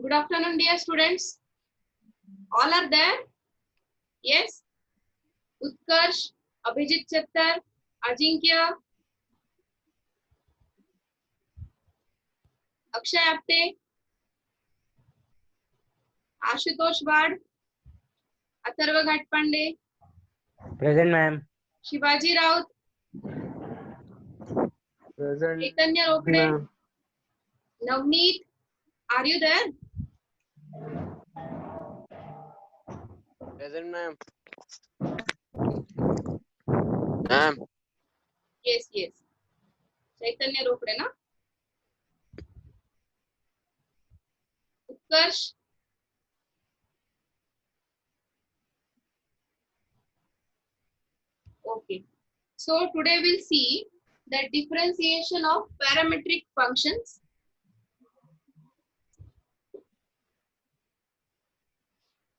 Good afternoon, dear students. All are there? Yes. Utkarsh, Abhijit Chattar, Ajinkya, Akshay Apte, Ashutosh Bad, Atharva Ghatpande, Present, ma'am. Shivaji Raut, Present, Chaitanya Rokde, Navneet. Are you there? Present, ma'am. Ma'am. Yes, yes. Chaitanya Rokde, na? Utkarsh, okay. So today we'll see the differentiation of parametric functions.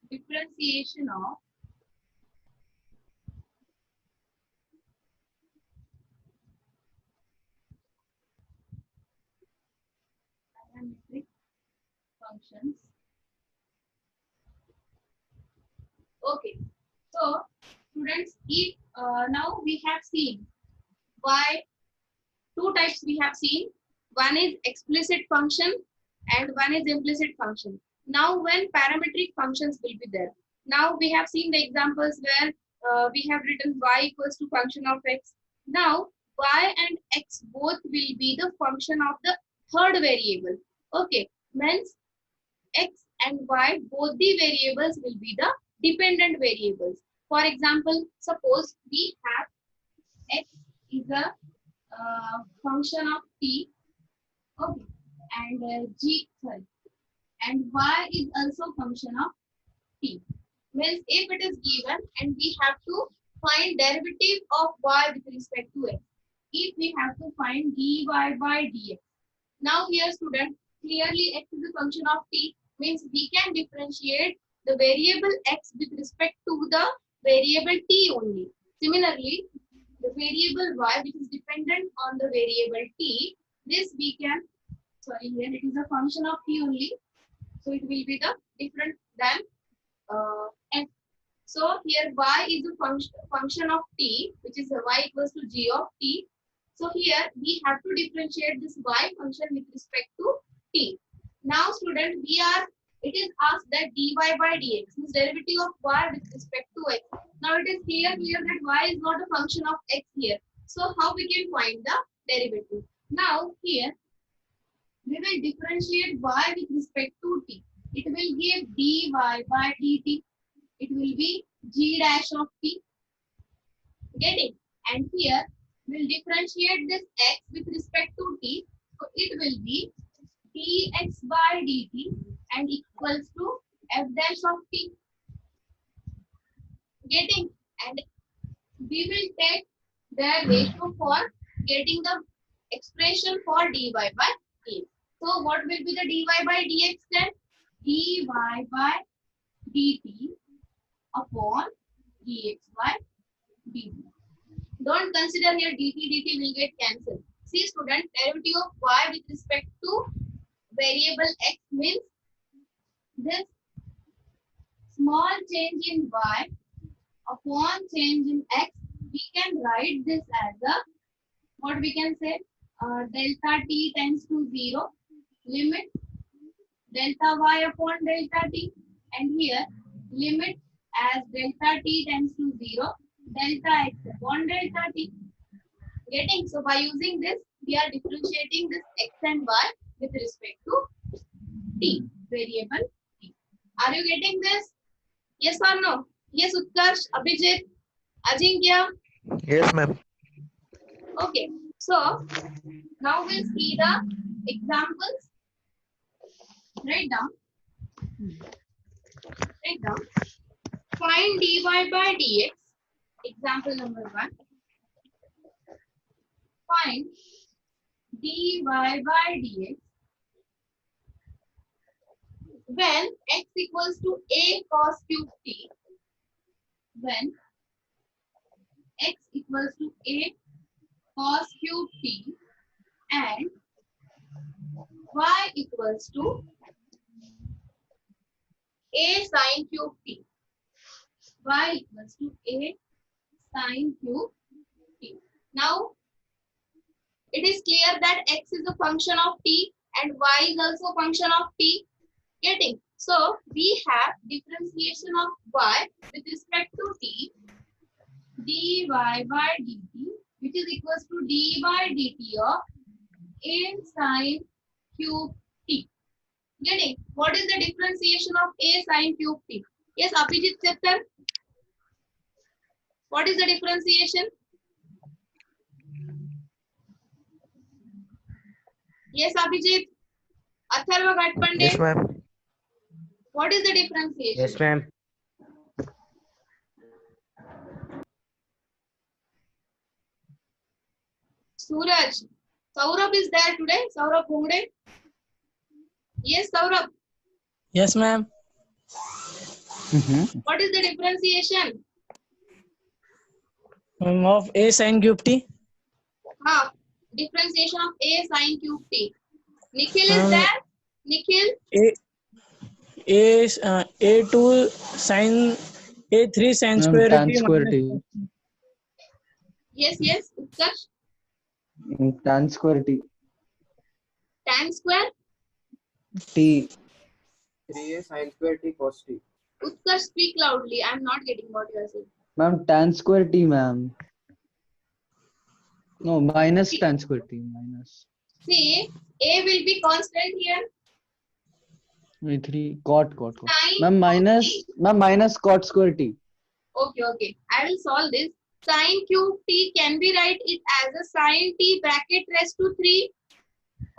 Differentiation of parametric functions. Okay. So students, if now we have seen why two types we have seen. One is explicit function and one is implicit function. Now when parametric functions will be there. Now we have seen the examples where we have written y equals to function of x. Now y and x both will be the function of the third variable. Okay, means x and y both the variables will be the dependent variables. For example, suppose we have x is a function of t, okay, and and y is also function of t. Means if it is given and we have to find derivative of y with respect to x, if we have to find dy by dx. Now here student, clearly x is a function of t, means we can differentiate the variable x with respect to the variable t only. Similarly, the variable y which is dependent on the variable t, this we can, sorry, here it is a function of t only, so it will be the different than f. So here y is a function of t, which is y equals to g of t. So here we have to differentiate this y function with respect to t. Now student, it is asked that dy by dx means derivative of y with respect to x. Now it is clear that y is not a function of x here. So how we can find the derivative? Now here we will differentiate y with respect to t. It will give dy by dt. It will be g dash of t. Get it? And here we'll differentiate this x with respect to t. So it will be dx by dt and equals to f dash of t. Getting? And we will take the ratio for getting the expression for dy by dx. So what will be the dy by dx then? Dy by dt upon dx by dt. Don't consider here dt will get cancelled. See student, derivative of y with respect to variable x means this small change in y upon change in x. We can write this as a, what we can say, delta t tends to 0, limit delta y upon delta t, and here limit as delta t tends to 0, delta x upon delta t. Getting? So by using this, we are differentiating this x and y with respect to t, variable t. Are you getting this? Yes or no? Yes, Utkarsh, Abhijit, Ajinkya. Yes, ma'am. Okay. So now we'll see the examples. Write down. Write down. Find dy by dx. Example number 1. Find dy by dx when x equals to a cos cube t. When x equals to a cos cube t and y equals to A sin cube t. Y equals to A sin cube t. Now, it is clear that x is a function of t and y is also a function of t. Getting? So, we have differentiation of y with respect to t, dy by dt, which is equals to d by dt of A sin cube t. Getting? What is the differentiation of A sin cube t? Yes, Abhijit Chettar. What is the differentiation? Yes, Abhijit. Atharva Ghatpande. Yes, ma'am. What is the differentiation? Yes, ma'am. Suraj. Saurabh is there today. Saurabh Bhungde. Yes, Saurabh. Yes, ma'am. What is the differentiation? Of A sin cube t. Differentiation of A sin cube t. Nikhil is there. Nikhil. A2 sin A3 sin square Tan t square minus t. Yes. Utkarsh. Tan square t. Tan square. T. 3a sin square t cos t. Utkarsh, speak loudly. I'm not getting what you are saying. Ma'am, tan square t, ma'am. No, minus tan square t. Minus. See, A will be constant here. 3 cot. Sin Ma'am, minus cot square t. Okay. I will solve this. Sin cube t, can we write it as a sin t bracket raised to 3?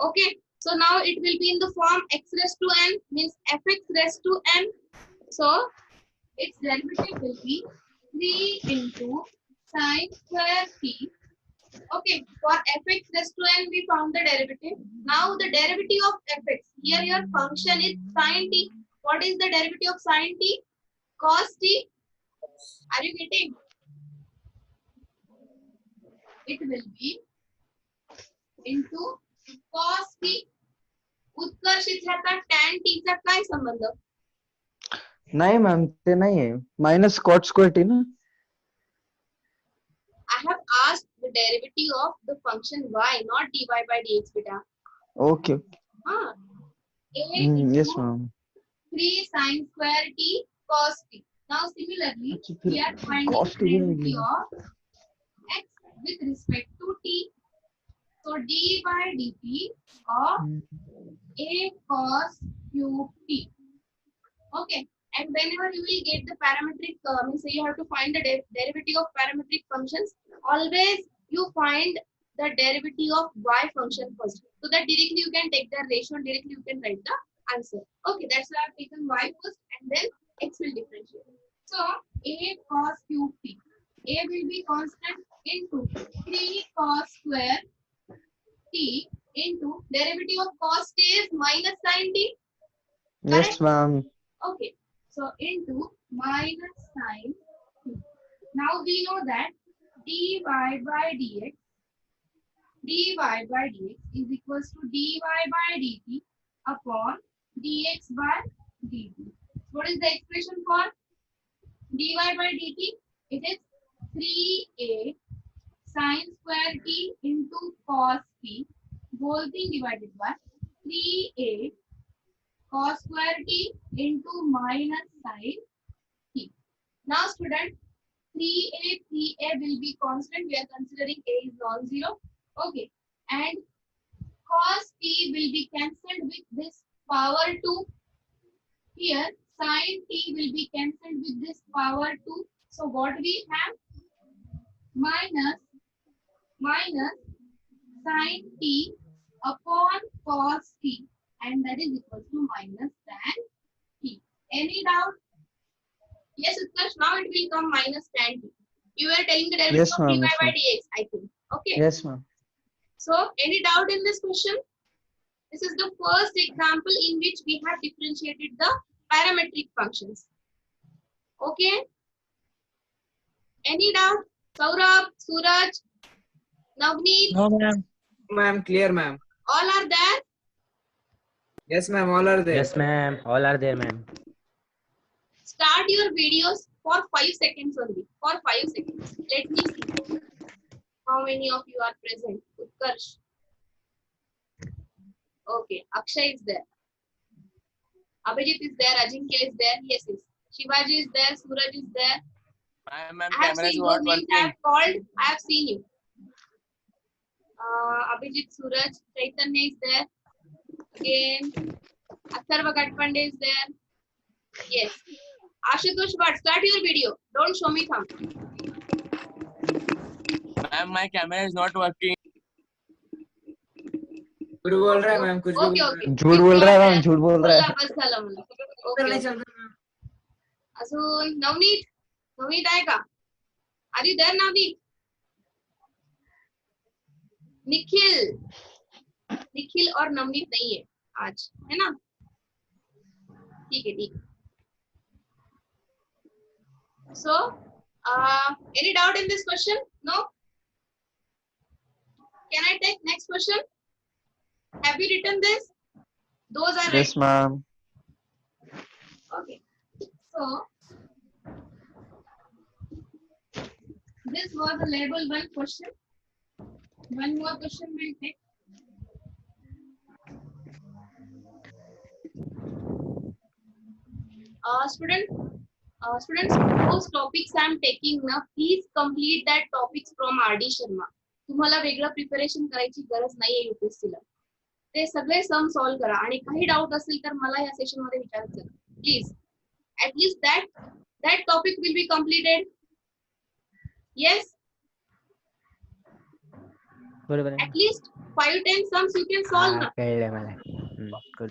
Okay. So now it will be in the form x raised to n, means fx raised to n. So its derivative will be 3 into sin square t. Okay, for fx raised to n we found the derivative. Now the derivative of fx, here your function is sin t. What is the derivative of sin t? Cos t. Are you getting? It will be into cos t. उत्कर्ष इथला tan t चा काय संबंध? नहीं ma'am ते नहीं है minus cot square T ना. I have asked the derivative of the function y, not dy by dx, beta. Okay. A into Yes ma'am. 3 sin square t cos t. Now similarly, अच्छा, we are finding cos t भी derivative नहीं of x with respect to t. So d by dt of a cos cube t. Okay. And whenever you will get the parametric, means you have to find the derivative of parametric functions. Always you find the derivative of y function first, so that directly you can take the ratio and directly you can write the answer. Okay, that's why I've taken y first and then x will differentiate. So a cos cube t, a will be constant into 3 cos square t into derivative of cos t is minus sin t. Yes ma'am. Okay, so into minus sin t. Now we know that dy by dx is equals to dy by dt upon dx by dt. What is the expression for dy by dt? It is 3a sin square t into cos t whole thing divided by 3a cos square t into minus sin t. Now student, 3a will be constant. We are considering a is non-zero. Okay. And cos t will be cancelled with this power 2. Here sin t will be cancelled with this power 2. So what we have? Minus sin t upon cos t, and that is equal to minus tan t. Any doubt? Yes, Utkarsh, now it will come minus tan t. You were telling the derivative Yes, of dy ma'am, yes, by ma'am. dx, I think. Okay. Yes ma'am. So, any doubt in this question? This is the first example in which we have differentiated the parametric functions. Okay. Any doubt? Saurabh, Suraj, Navneet, No, ma'am. Ma'am, clear, ma'am. all are there? Yes, ma'am, all are there. Yes, ma'am. All are there, ma'am. Start your videos for 5 seconds only. For 5 seconds. Let me see how many of you are present. Utkarsh. Okay. Akshay is there. Abhijit is there. Ajinkya is there. Yes, yes. Shivaji is there. Suraj is there. Ma'am, I have camera is seen not those names I working. have called. I have seen you. Abhijit, Suraj, Chaitanya is there. Again, Atharva Gatpande is there. Yes. Ashutosh Bhatt, start your video. Don't show me thumb. Ma'am, my camera is not working. कुछ बोल रहा है ma'am कुछ भी Okay, बोल okay. झूठ बोल रहा है मैम, झूठ बोल रहा बोला है. बस झालं मला. रहा Okay, है okay. चल रहा है अजून नवनीत. नवनीत आहे का? Are you there, Navneet? Nikhil. Nikhil और नवनीत नहीं है आज, है ना? ठीक है, ठीक है. So, any doubt in this question? No? Can I take next question? Have you written this? Those are Yes, right. ma'am. Okay. So, this was the level 1 question. One more question will take. Students, those topics I am taking now, please complete that topics from RD Sharma. तुम्हाला वेगळं preparation करायची गरज नाहीये यूपीएससीला. ते सगळे sum solve करा आणि काही डाऊट असेल तर मला या सेशन मध्ये विचारायचं please. At least that topic will be completed. Yes. At least 5-10 sums you can solve now.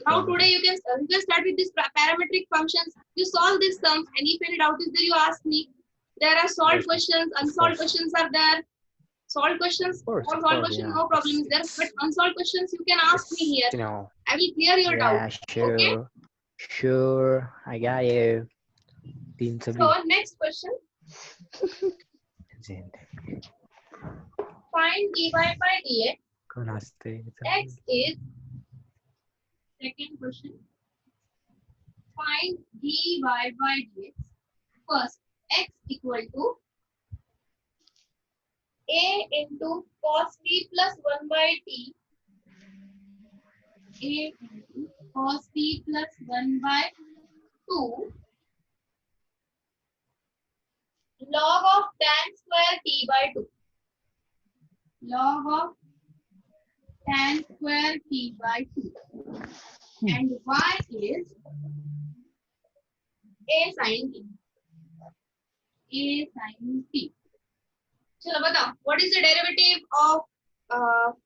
Now today you can start with these parametric functions. You solve these sums, and if any doubt is there, you ask me. There are solved questions, unsolved questions are there. Solved questions or solved questions, no problem is there. But unsolved questions you can ask me here. I will clear your doubt. Okay. Sure, I got you. So next question. Find dy by dx. X is second question. Find dy by dx. First, x equal to a into cos t plus 1 by t. A into cos t plus 1 by 2 log of tan square t by 2. Log of tan square t by 2. And y is a sin t. A sin t. चलो बताओ, what is the derivative of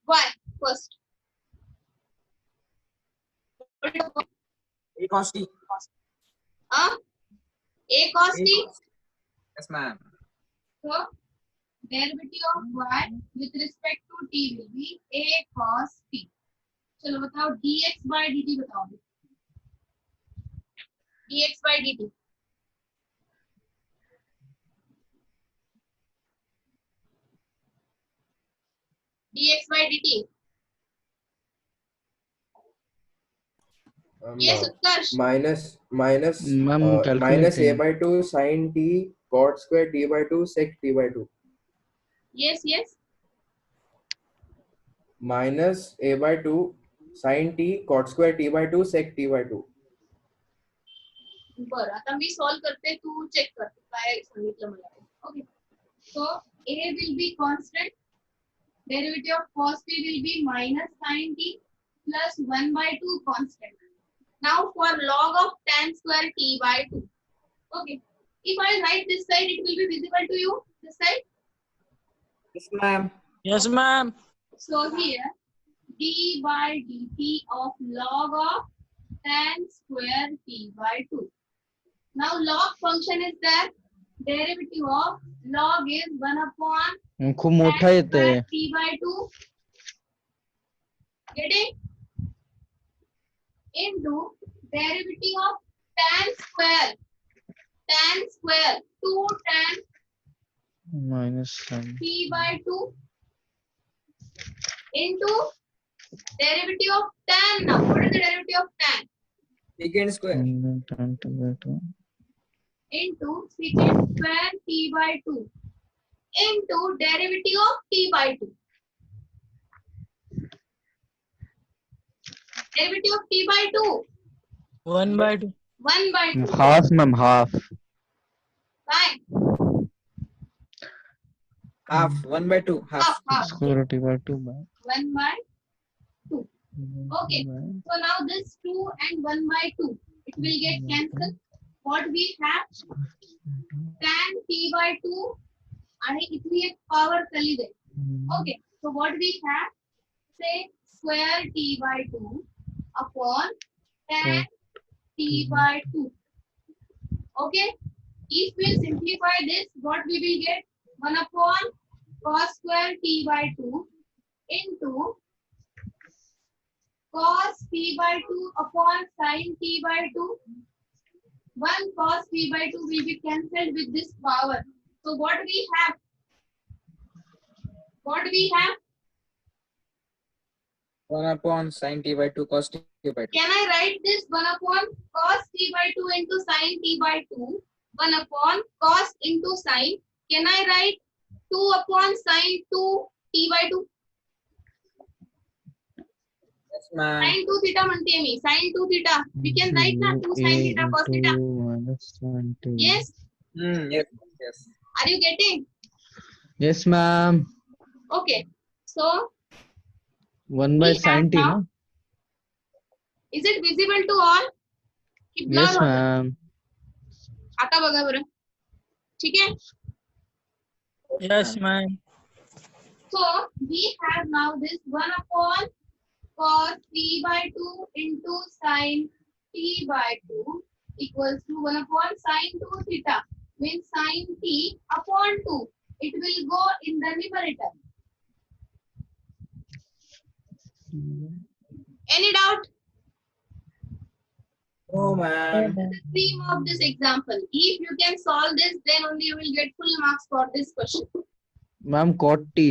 y first? A cos t. A cos t. Yes ma'am. So derivative of y with respect to t will be a cos t. चलो बताओ dx by dt बताओ. dx by dt. dx by dt. Yes, Utkarsh. minus Ma'am, minus a calculating. by 2 sin t cot square t by 2 sec t by 2 Yes, yes. minus a by 2 sin t cot square t by 2 sec t by 2. बरं आता मी solve करते, तू check कर काय सांगितलं मला. Okay. So a will be constant. Derivative of cos t will be minus sin t plus 1 by 2 constant. Now for log of tan square t by 2. Okay. If I write this side, it will be visible to you. This side. Yes ma'am. Yes, ma'am. So here d by dt of log of tan square t by 2. Now log function is there. Derivative of log is 1 upon खूप मोठा tan येते. square t by 2. Getting? Into derivative of tan square. Tan square 2 tan Minus some. t by 2 into derivative of tan. Now what is the derivative of tan? Secant square. into secant square t by 2 into derivative of t by 2. Derivative of t by 2. 1 by 2. 1 by 2. Half, ma'am, half. Fine. Half. 1 by 2. Half. Half. Square t by 2 by 1 by 2. Okay. So now this 2 and 1 by 2. It will get cancelled. What we have? Tan t by 2 आणि इथली एक power खाली दे. Okay. So what we have? Say square t by 2 upon tan t by 2. Okay. If we simplify this, what we will get? 1 upon cos square t by 2 into cos t by 2 upon sin t by 2. 1 cos t by 2 will be cancelled with this power. So what we have? What we have? 1 upon sin t by 2 cos t by 2. Can I write this 1 upon cos t by 2 into sin t by 2? 1 upon cos into sin. Can I write 2 upon sin 2 t by 2? Yes, ma'am. Sin 2 theta म्हणते मी. Sin 2 theta. We can write na 2 sin theta cos theta. Yes. Yes, yes. Are you getting? Yes, ma'am. Okay. So 1 by We have sin t, now- no? is it visible to all? की blur Yes, होतं? ma'am. आता बघा बरं. ठीक आहे? Yes, ma'am. So we have now this 1 upon cos t by 2 into sin t by 2 equals to 1 upon sin 2 theta. Means sin t upon 2. It will go in the numerator. Any doubt? Oh man. The theme of this example. If you can solve this, then only you will get full marks for this question. Ma'am, cot t.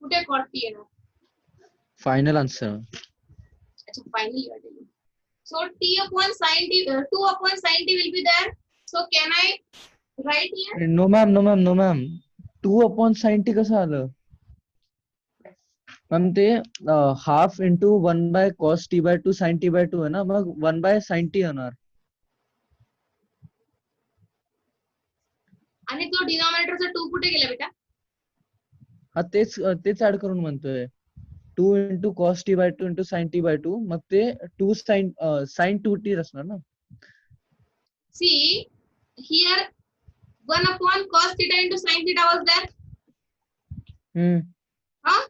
कुठे cot t येणार? Final answer. अच्छा, finally you are telling. So t upon sin t, 2 upon sin t will be there. So can I write here? No, ma'am, no, ma'am, no, ma'am. 2 upon sin t कसं आलं? Ma'am ते half into 1 by cos T by 2 sine T by 2 आहे ना, मग 1 by sine T येणार. आणि तो डिनॉमिनेटरचा 2 कुठे गेला बेटा? हा तेच ऍड करून म्हणतोय. 2 into cos T by 2 into sine T by 2 मग ते 2 साइन 2 टी असणार ना. See here 1 upon cos theta into sin theta was there. Huh?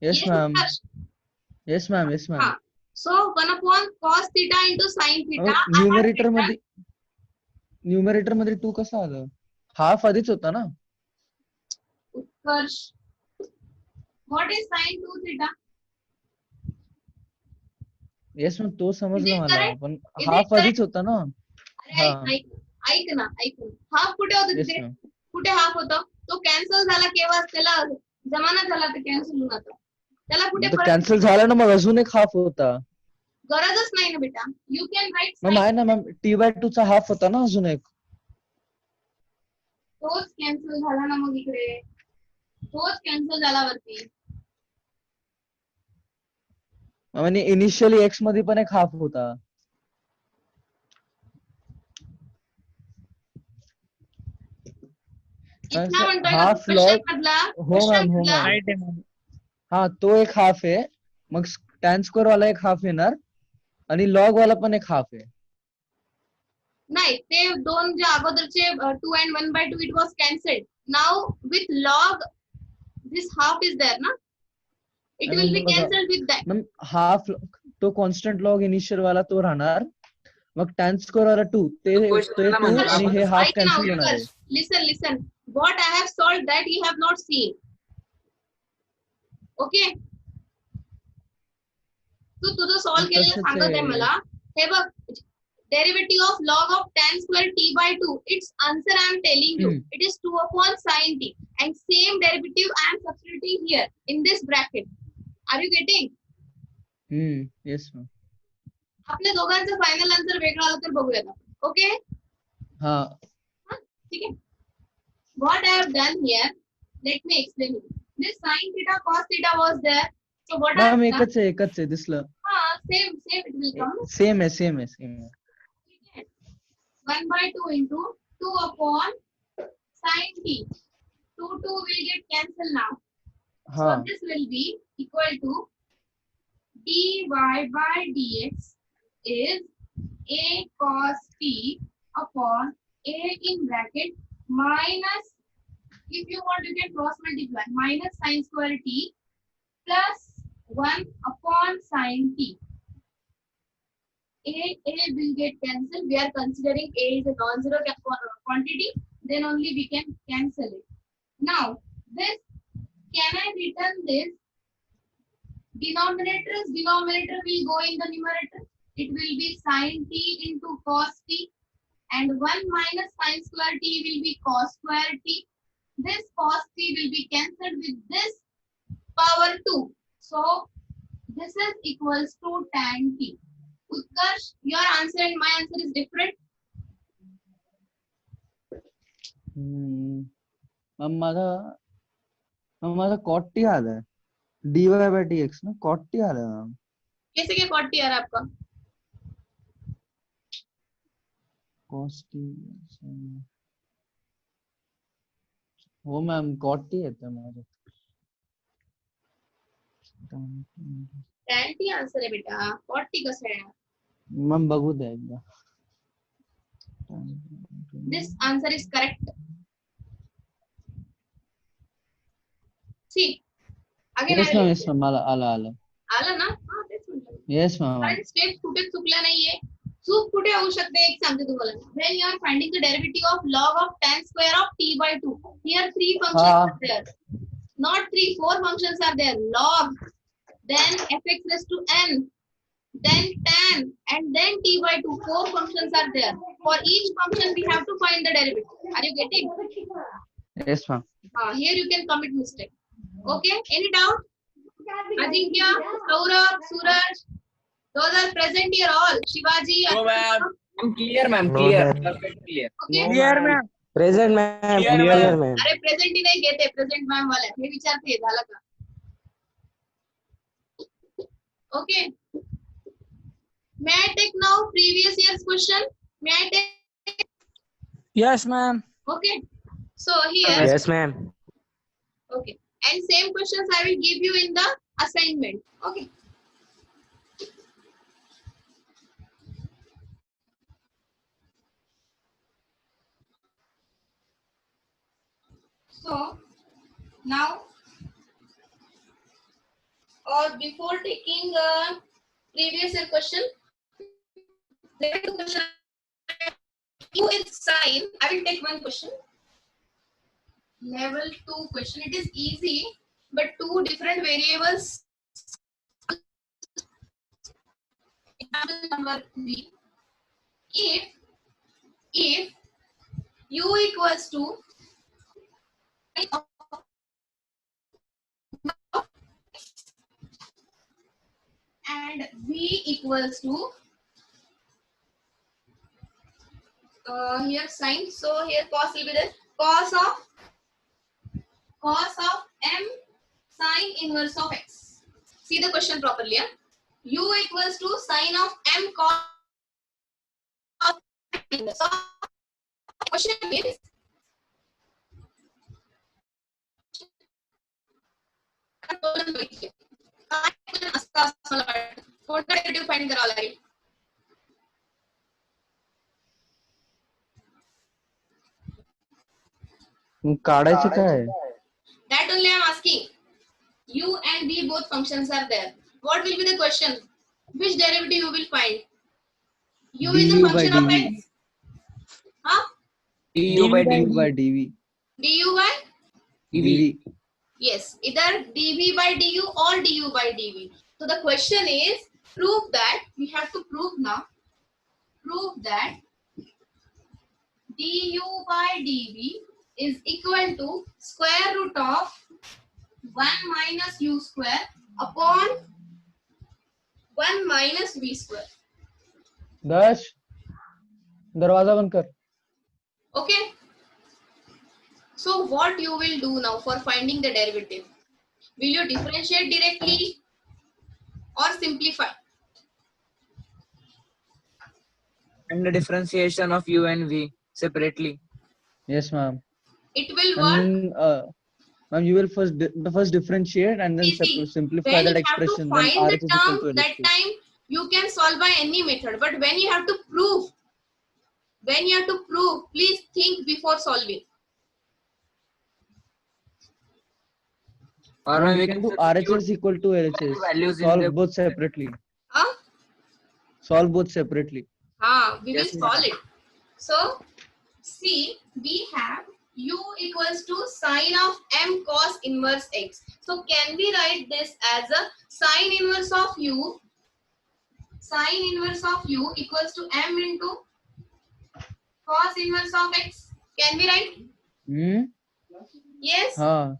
Yes, ma'am. Harsh? Yes, ma'am. Yes, ma'am. हाँ. So 1 upon cos theta into sin theta. Numerator मध्ये 2 कसं आलं? Half आधीच होता ना. उत्कर्ष. What is sin 2 theta? Yes ma'am, तो समजला मला, correct? पण Is it हाफ आधीच होता ना. अरे ऐक ना. हाफ कुठे होतं येस तिथे? मॅम. कुठे हाफ होतं? तो कॅन्सल झाला केव्हा? त्याला जमाना झाला ते कॅन्सल होऊन आता. त्याला कुठे तो परत कॅन्सल झाला ना, मग अजून एक हाफ होता. गरजच नाही ना बेटा. यू कॅन राईट मॅम आहे ना मॅम, टी बाय 2 चा हाफ होता ना अजून एक. तोच कॅन्सल झाला ना मग इकडे. तोच कॅन्सल झाला वरती. आणि इनिशियली एक्स मध्ये पण एक हाफ होता. इतना म्हणतोय हाफ ना लॉग. मधला हो मॅम, हो मॅम. Right आहे ma'am. हा, तो एक हाफ आहे. मग टॅन स्क्वेअर वाला एक हाफ येणार आणि लॉग वाला पण एक हाफ आहे. नाही, ते दोन जे अगोदरचे 2 and 1 by 2 it was cancelled. Now with log this half is there ना. It will be cancelled with that. Ma'am half तो कॉन्स्टंट लॉग इनिशियल वाला तो राहणार. मग टॅन स्क्वेअर वाला 2 ते 2 आणि हे हाफ ऐक ना कॅन्सल होणार आहे. listen. What I have solved that you have not seen. Okay. तू तुझं सॉल्व केलेलं तसंच सांगत आहे आहे. मला. हे बघ, derivative of log of tan square t by 2. Its answer I am telling you. It is 2 upon sin t. And same derivative I am substituting here in this bracket. Are you getting? Yes ma'am. आपल्या दोघांचं final answer वेगळं आलं तर बघूयात आपण. Okay, हा ठीक आहे. What I have done here, let me explain you. This sin theta cos theta was there. So what I have ma'am done, एकच आहे दिसलं. same it will come. Same आहे. 1 by 2 into 2 upon sin t. 2 will get cancelled now. हा So this will be equal to dy by dx is a cos t upon a in bracket minus, if you want you can cross multiply, minus sin square t plus 1 upon sin t. A will get cancelled. We are considering A is a non-zero quantity, then only we can cancel it. Now this, can I return this? Denominator will go in the numerator. It will be sin t into cos t, and 1 minus sin square t will be cos square t. This cos t will be cancelled with this power 2. So this is equals to tan t. Utkarsh, your answer and my answer is different. मग माझा cot T आलाय. dy bye dx ना cot T आलाय ma'am. कैसे क्या cot T आ रहा है आपका? Cos T हो मॅम कॉट टी येतं माझं. tan t आंसर है बेटा, कॉट टी कसं आहे? मॅम बघू द्या एकदा. This answer is correct. See, again yes ma'am yes ma'am मला आलं. आलं ना? हा तेच म्हटलं. Yes ma'am. कारण स्टेप कुठे चुकल्या नाहीये. चूक कुठे होऊ शकते एक सांगते तुम्हाला. When you are finding the derivative of log of tan square of t by 2. Here 3 functions are there. Not 3, 4 functions are there. Log, then fx raised to n, then tan, and then t by 2. 4 functions are there. For each function we have to find the derivative. Are you getting? Yes ma'am. Here you can commit mistake. Okay, any doubt? Ajinkya, Saurabh, Suraj, those are present here all. Shivaji, No, ma'am. I'm clear, ma'am. No, Clear. ma'am. Perfect clear. Okay. Clear ma'am. Present ma'am. Clear, Clear ma'am. ma'am. अरे present ही नाही घेते, present ma'am वाला हे विचारते झालं का? Okay. May I take now previous year's question? May I take? Yes ma'am. Okay. So here, Yes ma'am. okay, and same questions I will give you in the assignment. Okay. So now, or before taking a previous year question, there is a question. U is sine. I will take one question. Level 2 question. It is easy, but 2 different variables. Example number 3. If u equals to and v equals to here sine, so here cos will be there, cos of m sine inverse of x. See the question properly. U equals to sine of m cos inverse. So question is कोणता derivative find करावा लागेल? काढायचं काय? That only I am asking. U and v both functions are there. What will be the question? Which derivative you will find? U is a du by function of dv. x. Huh? du by dv dv. by dv. Du by? dv. Yes, either dv by du or du by dv. So the question is, prove that, we have to prove now, prove that du by dv is equal to square root of 1 minus u square upon 1 minus v square. दर्श दरवाजा बंद कर. Okay. So what you will do now for finding the derivative? Will you differentiate directly or simplify? And the differentiation of u and v separately. Yes, ma'am. It will work. And then, ma'am, you will first differentiate and then See, simplify when that you have to expression. Then find the RH is equal to term, that LHS. time you can solve by any method. But when you have to prove, please think before solving. Or Ma'am, we we can do substitute RHS equal to LHS. values in Solve the both separately. Huh? Solve both separately. We Yes, will solve it. So, see, we have u equals to sine of m cos inverse x. So, can we write this as a sine inverse of u? Sine inverse of u equals to m into cos inverse of x. Can we write? Hmm? Yes. हाँ.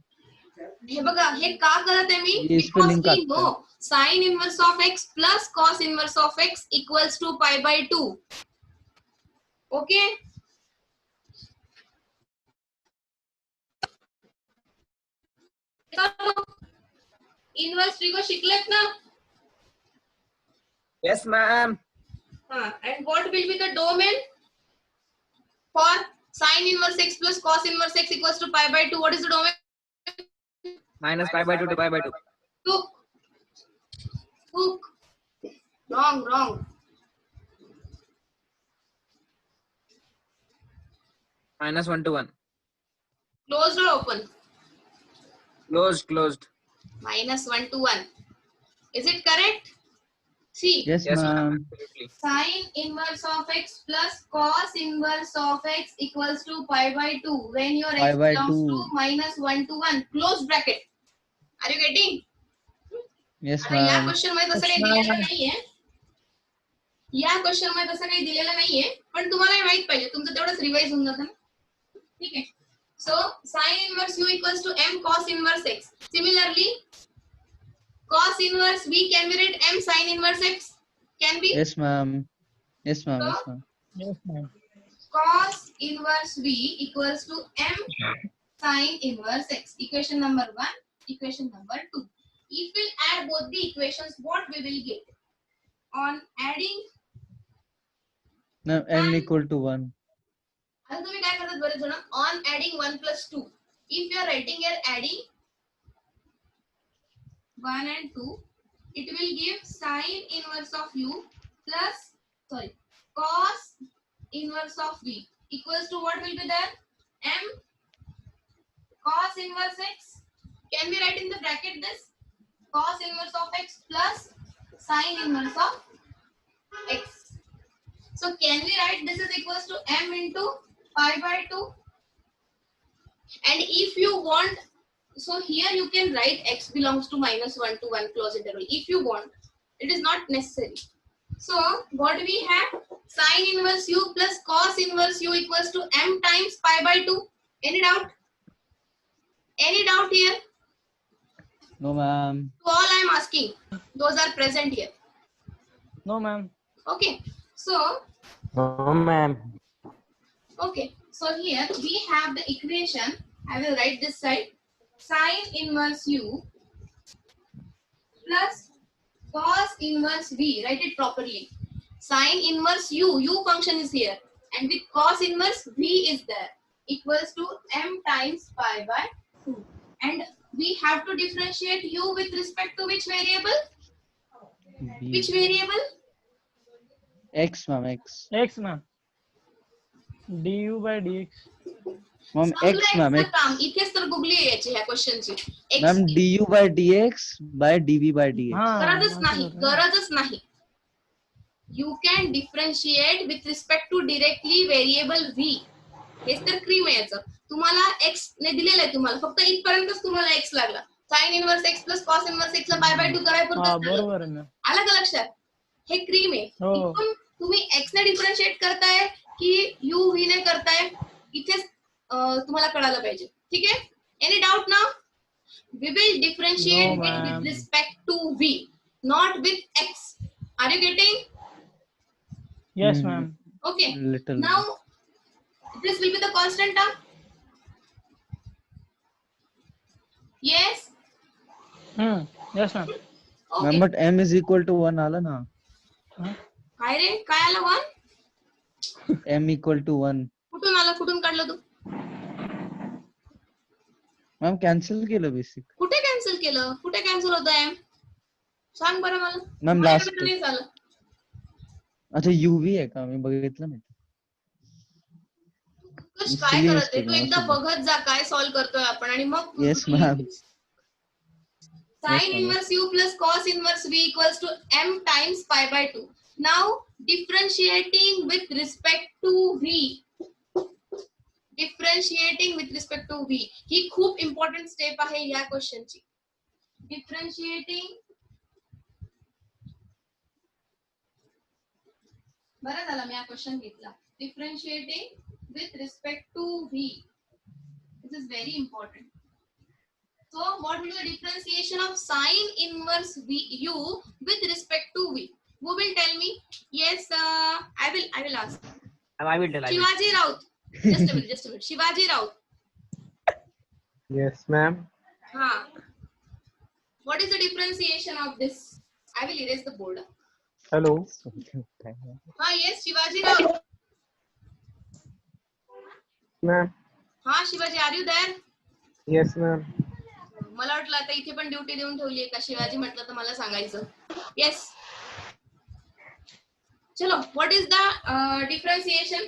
हे बघा हे का करत आहे मी ये इस पे because link वी आता है. No sine inverse of x plus cos inverse of x equals to pi by 2. Okay inverse trigo शिकलेत ना. Yes, ma'am. And what will be the domain for sin inverse x plus cos inverse x equals to pi by 2? What is the domain? Minus pi by 2 to pi by 2. Took. Wrong. Minus 1 to 1. Closed or open? Closed. Minus 1 to 1. Is it correct? See. Yes, Yes, ma'am. ma'am. Absolutely. Sin inverse of x plus cos inverse of x equals to pi by 2 when your Pi x by belongs 2. to minus 1 to 1. Close bracket. Are you getting? Yes, आता या ma'am. Question मध्ये तसं काही दिलेलं नाहीये. या question मध्ये तसं काही दिलेलं नाहीये, पण तुम्हाला हे माहित पाहिजे, तुमचं तेवढंच रिवाइज होऊन जातं ना. ठीक आहे. So sin inverse u equals to m cos inverse x. Similarly, cos inverse v can be written m sin inverse x. Can be? Yes, ma'am. Yes, ma'am. Yes, ma'am. Yes, ma'am. Cos inverse v equals to m sin inverse x. Equation number 1, equation number 2. If we add both the equations, what we will get? On adding, Now m equal to 1. आता तुम्ही काय करतात बरेच जण, on adding 1 plus 2. If you are writing here adding 1 and 2, it will give sine inverse of u plus, cos inverse of v equals to what will be there? M cos inverse x. Can we write in the bracket this? Cos inverse of x plus sine inverse of x. So can we write this is equals to m into pi by 2? And if you want, so here you can write x belongs to minus 1 to 1 close interval if you want. It is not necessary. So what we have? Sine inverse u plus cos inverse u equals to m times pi by 2. Any doubt? Any doubt here? No, ma'am. To all I am asking. Those are present here. No, ma'am. Okay. So No, ma'am. okay. So here we have the equation. I will write this side. Sine inverse u plus cos inverse v. Write it properly. Sine inverse u function is here, and with cos inverse v is there, equals to m times pi by 2. And we have to differentiate u with respect to which variable? B. Which variable? X, ma'am. X. X, ma'am. du by dx. Ma'am, समजलं X, ma'am. याचं X. काम इथेच तर googly यायची ह्या क्वेश्चनची. Ma'am, du by dx by dv by dx. गरजच नाही. You can differentiate with respect to directly variable v. हेच तर क्रीम आहे याचं. तुम्हाला x ने दिलेलं आहे, तुम्हाला फक्त इथपर्यंतच तुम्हाला x लागला. sin inverse x plus cos inverse x La pi by 2 करायपुरतं बरोबर आहे ना. आलं का लक्षात? हे क्रीम आहे. हो. इथून तुम्ही x ने डिफरन्शिएट करताय की u v ने करताय, इथेच तुम्हाला कळायला पाहिजे. ठीक आहे? Any doubt now? We will differentiate No, it ma'am. with respect to v, not with x. Are you getting? Yes, Mhm. ma'am. Okay. Little. Now this will be the constant term. Yes. Yes, ma'am. Ma'am, Okay. but m is equal to 1 आला ना. काय रे काय आलं one? m equal to 1. कुठून आलं? कुठून काढलं तू? मॅम कॅन्सल केलं बेसिक. कुठे कॅन्सल केलं? कुठे कॅन्सल होतंय? सांग बरं मला. मॅम माझ्याकडे लास्ट. तर नाही झालं. अच्छा UV आहे का? मी बघितलं नाही. उत्कर्ष काय Silly करत आहे? mistake, तू ma'am, एकदा असू दे. बघत जा काय सॉल्व करतोय आपण आणि मग Yes, ma'am. sin ma'am. inverse u plus cos inverse v equals to m times pi by 2. Now differentiating with respect to v. Differentiating with respect to v. ही खूप इम्पॉर्टंट स्टेप आहे या क्वेश्चनची. Differentiating. बरं झालं मी हा question घेतला. Differentiating with respect to v. This is very important. So what will be the differentiation of sin inverse v u with respect to v? Who will tell me? Yes, I will ask. I will tell. Shivaji Raut. Just a minute. Shivaji Raut. Yes, ma'am. Huh. What is the differentiation of this? I will erase the board. Hello. Yes, Shivaji Raut. Ma'am. Shivaji, are you there? Yes, ma'am. मला वाटलं आता इथे पण duty देऊन ठेवली आहे का शिवाजी म्हटलं तर मला सांगायचं. येस चलो what is the differentiation?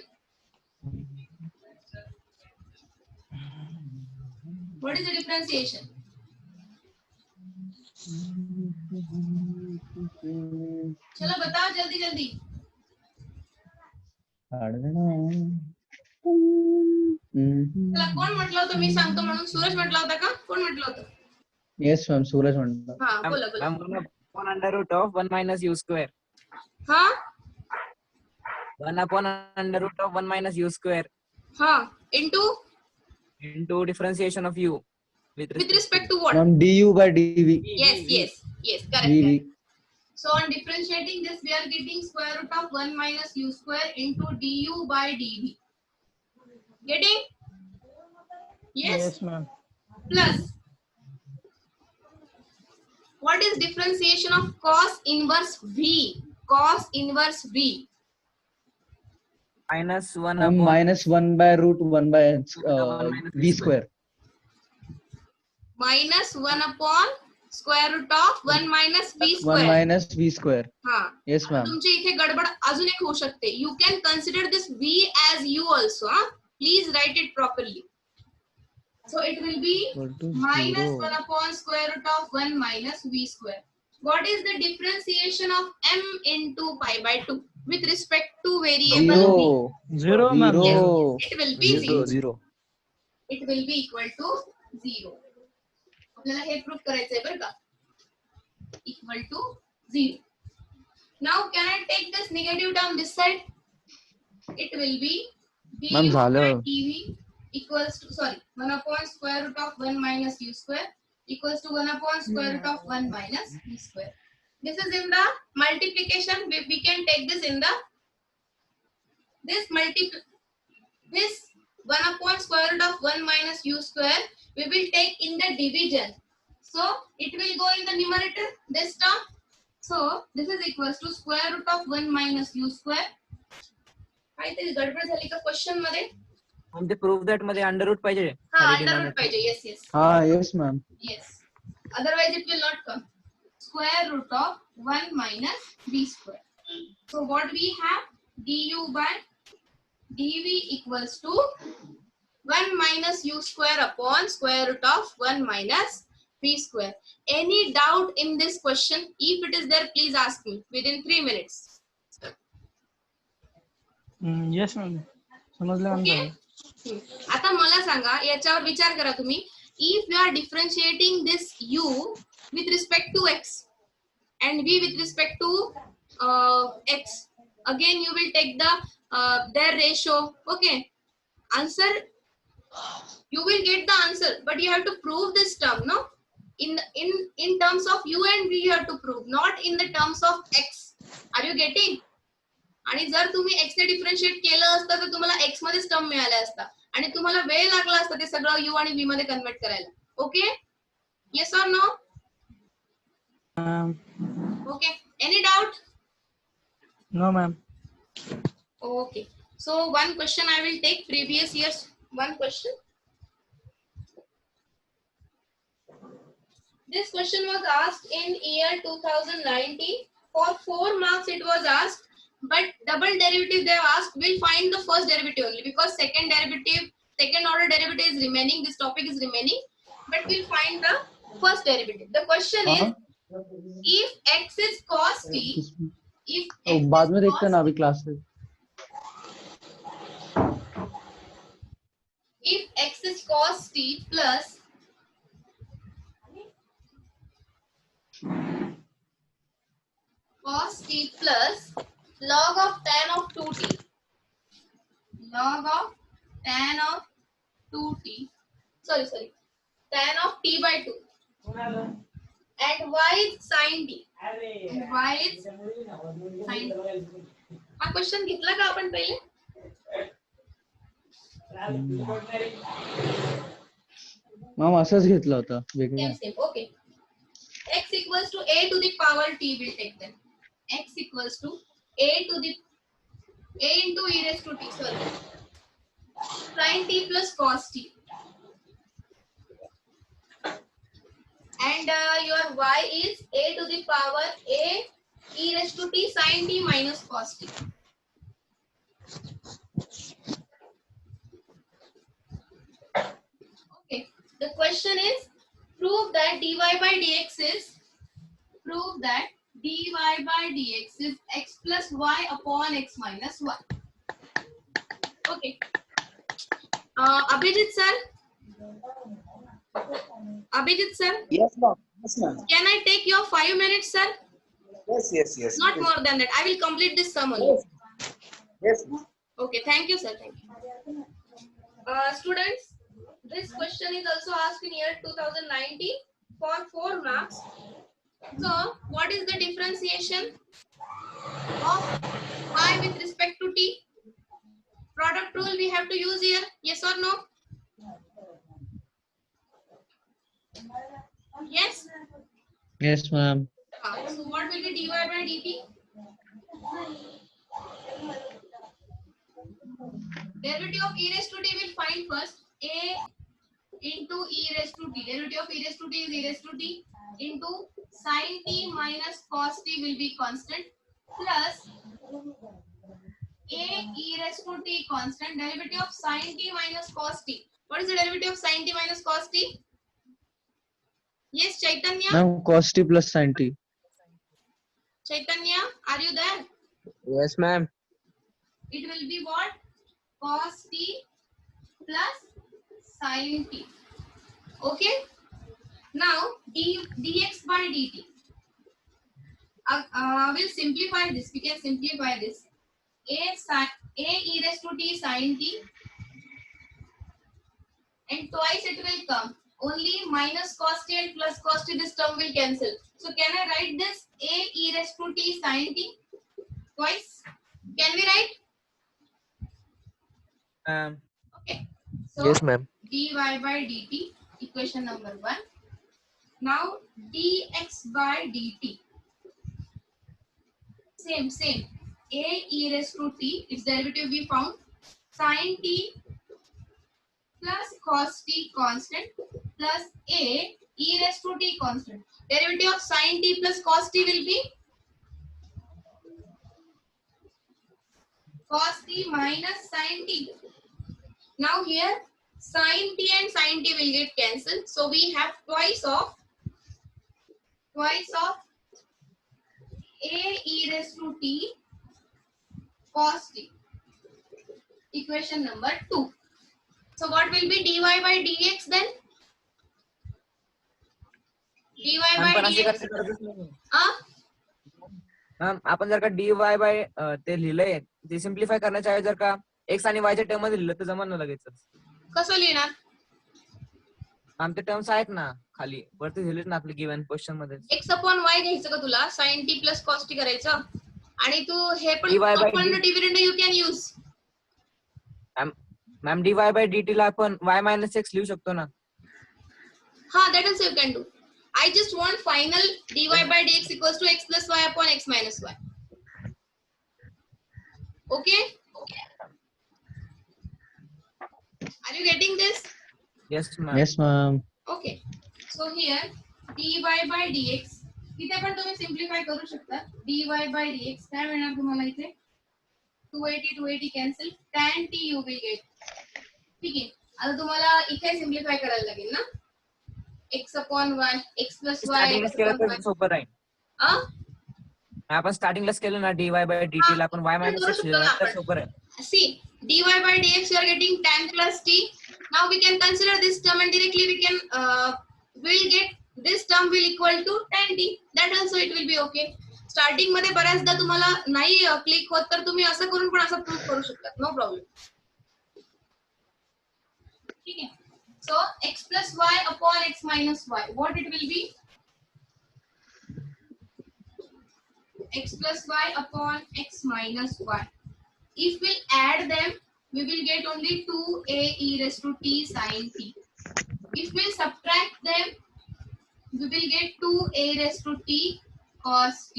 What is the differentiation? चलो बताओ जल्दी जल्दी. चला कोण म्हटलं होतं मी सांगतो म्हणून? सूरज म्हटलं होतं का? कोण म्हटलं होतं? येस मॅम सूरज म्हणतो. हा बोला बोला. 1 under root of 1 minus u square. हा 1 upon under root of 1 minus u square हा into differentiation of u with respect to what? Ma'am du by dv. Yes correct. dv. So on differentiating this, we are getting square root of 1 minus u square into du by dv. Getting? Yes. ma'am. Plus, what is differentiation of cos inverse v? Cos inverse v. minus 1 Ma'am, upon minus 1 by root 1 by minus v square. Minus 1 upon square root of 1 minus v 1 square. minus v square. हा. Yes ma'am. तुमच्या इथे गडबड अजून एक होऊ शकते. You can consider this v as u also. Please write it properly. So it will be Equal to minus 0. 1 upon square root of 1 minus v square. What is the differentiation of m into pi by 2 with respect to variable v? 0. Zero, ma'am. 0. It will be 0. 0. It will be equal to 0. आपल्याला हे proof करायचंय बरं का? Equal to 0. Now can I take this negative term this side? It will be Ma'am, du by झालं. dv equals to 1 upon square root of 1 minus u square equals to 1 upon square root of 1 minus v square. This is in the multiplication. We can take this in the this 1 upon square root of 1 minus u square we will take in the division. So it will go in the numerator this term. So this is equals to square root of 1 minus u square. काहीतरी गडबड झाली का question मध्ये? ते proof that मध्ये under root पाहिजे. हा under root पाहिजे. yes हा yes ma'am. yes otherwise it will not come. Square root of 1 minus v square. So what we have? Du by dv equals to 1 minus u square upon square root of 1 minus v square. Any doubt in this question? If it is there, please ask me within 3 minutes. Yes, ma'am. समजलं ma'am. Okay? आता मला सांगा याच्यावर विचार करा तुम्ही. If you are differentiating this u with respect to x and v with respect to x, again you will take their ratio. Okay, answer you will get the answer, but you have to prove this term. No, in terms of u and v you have to prove, not in the terms of x. Are you getting? आणि जर तुम्ही x ने differentiate केलं असतं तर तुम्हाला x मध्येच term मिळाला असता आणि तुम्हाला वेळ लागला असता ते सगळं u आणि v मध्ये कन्वर्ट करायला. Okay, yes or no? Okay, any doubt? No, ma'am. Okay, so one question I will take previous years. One question. This question was asked in year 2019. For 4 marks it was asked, but double derivative they have asked. We'll find the first derivative only because second order derivative is remaining. This topic is remaining, but we'll find the first derivative. The question is, if x is cos t, if x बाद is में देखते हैं cos ना अभी class में. if x is cos t plus log of tan of 2t, log of tan of 2t, tan of t by 2, and y is sin t, and y is sin t. हा question घेतला का आपण पहिले? Ma'am असंच घेतलं होतं वेगळं. Same. Okay. X equals to a to the power t will take then. X equals to a into e raised to t. Sorry. Sin t plus cos t. And your y is a to the power a e raised to t sin t minus cos t. Okay. The question is, prove that dy by dx is x plus y upon x minus 1. Okay. Abhijit sir, Yes, ma'am. Yes, ma'am. can I take your 5 minutes, sir? Yes. Not more than that. I will complete this sum only. Yes, ma'am. Okay, thank you, sir. Thank you. Students, this question is also asked in year 2019 for 4 marks. So, what is the differentiation of y with respect to t? Product rule we have to use here. Yes or no? Yes. Yes, ma'am. So, what will be dy by dt? Derivative of e raised to t will find first. A into e raised to t. Derivative of e raised to t is e raised to t into sin t minus cos t will be constant plus a e raised to t constant. Derivative of sin t minus cos t. What is the derivative of sin t minus cos t? Yes, Chaitanya. Ma'am, cos t plus sin t. Chaitanya, are you there? Yes, ma'am. It will be what? Cos t plus sin t. Okay. Now dx by dt. We'll simplify this. We can simplify this. A e raised to t sin t, and twice it will come. Only minus cos t and plus cos t. This term will cancel. So can I write this a e raised to t sin t twice? Can we write? Okay. So Yes, ma'am. dy by dt, equation number 1. Now dx by dt. Same. A e raised to t, its derivative we found. Sin t plus cos t constant plus a e raised to t constant. Derivative of sin t plus cos t will be cos t minus sin t. Now here sin t and sin t will get cancelled. So we have twice of a e raised to t cos t. Equation number 2. So what will be dy by dx then? dy by dx. Ma'am आपण जर का dy bye ते लिहिलंय ते simplify करण्याच्या ऐवजी जर का x आणि y च्या टर्म मध्ये लिहिलं तर जमन ना लगेच. कसं लिहिणार? मॅम ते टर्म्स आहेत ना खाली वरती लिहिलेत ना आपल्या गिवन क्वेश्चन मध्ये. x upon y घ्यायचं का तुला? sin t plus cos t करायचं? आणि तू हे पण dy by component dividend you can use. Ma'am dy by dt ला आपण y minus x लिहू शकतो ना. हा, that also you can do. I just want final dy by dx equals to x plus y upon x minus y. Okay? Are you getting this? Yes ma'am. Yes, ma'am. Okay. So here dy by dx इथे पण तुम्ही simplify करू शकता. dy by dx काय मिळणार तुम्हाला इथे? 280 cancel, tan t you will get. ठीक आहे. आता तुम्हाला इथे सिम्प्लिफाय करायला लागेल ना. x upon y, x plus y, स्टार्टिंगला x केलं upon तर y. सोपं राहील. आपण स्टार्टिंगलाच केलं ना dy by dt ला आपण y minus x लिहिलं तर सोपं राहील. See, dy by dx you are getting tan plus t. Now we can consider this term and directly we can will get this term will equal to tan t. That also it will be okay. Starting मध्ये बऱ्याचदा तुम्हाला नाही click होत तर तुम्ही असं करून पण असं प्रूव्ह करू शकता. No problem. ठीक आहे. So x plus y upon x minus y. What it will be? X plus y upon x minus y. If we add them, we will get only 2a e raised to t sin t. If we subtract them, we will get 2a raised to t cos t.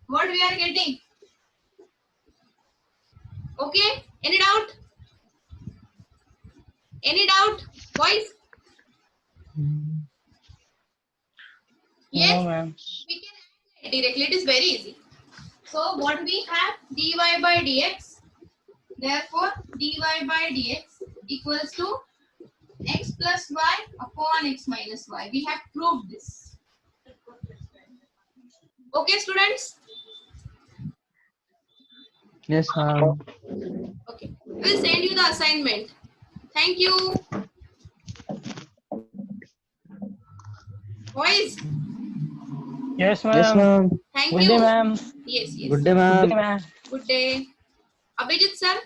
What we are getting? Okay? Any doubt? Any doubt, boys? Yes? No, ma'am. We can add directly. It is very easy. So what we have dy by dx. Therefore, dy by dx equals to x plus y upon x minus y. We have proved this. Okay, students? Yes, ma'am. Okay. We'll send you the assignment. Thank you. Boys, Yes, ma'am. Yes, ma'am. thank Good you. day, ma'am. Yes, yes. Good day, Good ma'am. day, ma'am. Good day. Abhijit sir.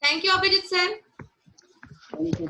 Thank you, Abhijit sir. Thank you.